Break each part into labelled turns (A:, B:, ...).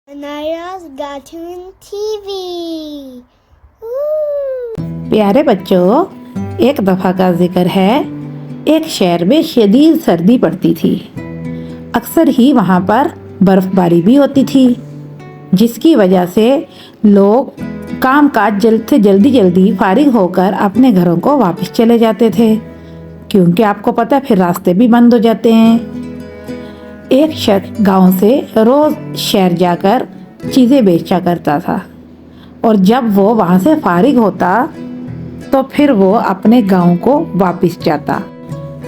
A: Anaya's Cartoon TV।
B: प्यारे बच्चों, एक दफ़ा का जिक्र है, एक शहर में शदीद सर्दी पड़ती थी। अक्सर ही वहाँ पर बर्फ़बारी भी होती थी, जिसकी वजह से लोग काम काज जल्दी फारिग होकर अपने घरों को वापस चले जाते थे, क्योंकि आपको पता है फिर रास्ते भी बंद हो जाते हैं। एक शख्स गांव से रोज़ शहर जाकर चीज़ें बेचा करता था, और जब वो वहाँ से फारिग होता तो फिर वो अपने गांव को वापस जाता।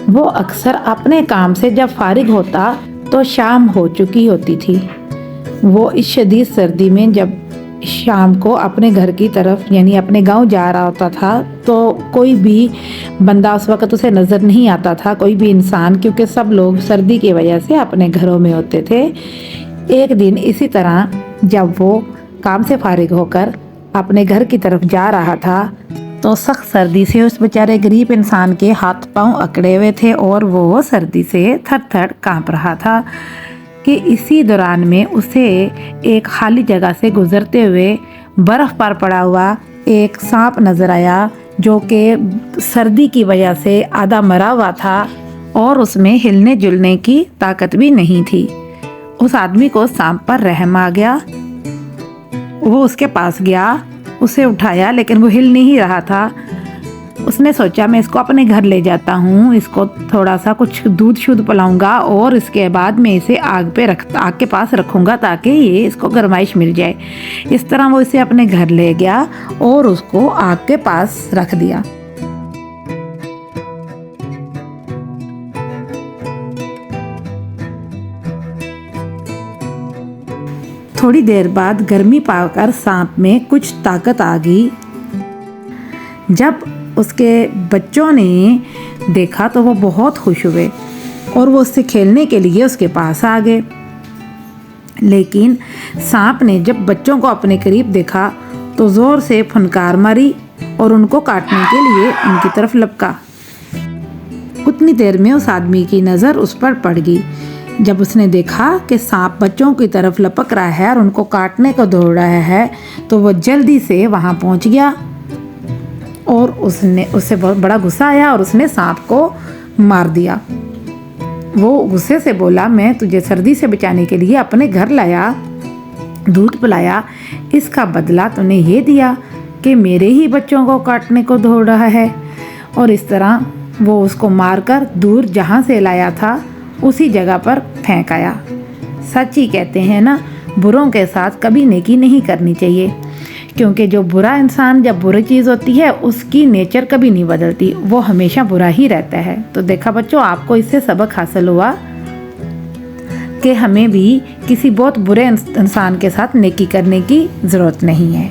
B: वो अक्सर अपने काम से जब फारिग होता तो शाम हो चुकी होती थी। वो इस शदीद सर्दी में जब शाम को अपने घर की तरफ यानी अपने गांव जा रहा होता था तो कोई भी बंदा उस वक़्त उसे नज़र नहीं आता था, कोई भी इंसान, क्योंकि सब लोग सर्दी की वजह से अपने घरों में होते थे। एक दिन इसी तरह जब वो काम से फारिग होकर अपने घर की तरफ जा रहा था तो सख्त सर्दी से उस बेचारे गरीब इंसान के हाथ पांव अकड़े हुए थे और वो सर्दी से थर-थर कांप रहा था कि इसी दौरान में उसे एक खाली जगह से गुजरते हुए बर्फ़ पर पड़ा हुआ एक सांप नज़र आया, जो कि सर्दी की वजह से आधा मरा हुआ था और उसमें हिलने जुलने की ताकत भी नहीं थी। उस आदमी को सांप पर रहम आ गया। वो उसके पास गया, उसे उठाया, लेकिन वो हिल नहीं रहा था। उसने सोचा मैं इसको अपने घर ले जाता हूँ, इसको थोड़ा सा कुछ दूध शुद्ध पिलाऊंगा और इसके बाद मैं इसे आग के पास रखूँगा ताकि ये इसको गर्माइश मिल जाए। इस तरह वो इसे अपने घर ले गया और उसको आग के पास रख दिया। थोड़ी देर बाद गर्मी पाकर सांप में कुछ ताकत आ गई। जब उसके बच्चों ने देखा तो वो बहुत खुश हुए और वो उससे खेलने के लिए उसके पास आ गए। लेकिन सांप ने जब बच्चों को अपने करीब देखा तो ज़ोर से फुनकार मारी और उनको काटने के लिए उनकी तरफ लपका। उतनी देर में उस आदमी की नज़र उस पर पड़ गई। जब उसने देखा कि सांप बच्चों की तरफ लपक रहा है और उनको काटने को दौड़ रहा है तो वो जल्दी से वहाँ पहुँच गया और उससे बहुत बड़ा गुस्सा आया और उसने सांप को मार दिया। वो गुस्से से बोला, मैं तुझे सर्दी से बचाने के लिए अपने घर लाया, दूध पिलाया, इसका बदला तूने ये दिया कि मेरे ही बच्चों को काटने को दौड़ रहा है। और इस तरह वो उसको मारकर दूर जहाँ से लाया था उसी जगह पर फेंक आया। सच ही कहते हैं ना, बुरों के साथ कभी नेकी नहीं करनी चाहिए, क्योंकि जो बुरा इंसान जब बुरी चीज़ होती है उसकी नेचर कभी नहीं बदलती, वो हमेशा बुरा ही रहता है। तो देखा बच्चों, आपको इससे सबक हासिल हुआ कि हमें भी किसी बहुत बुरे इंसान के साथ नेकी करने की ज़रूरत नहीं है।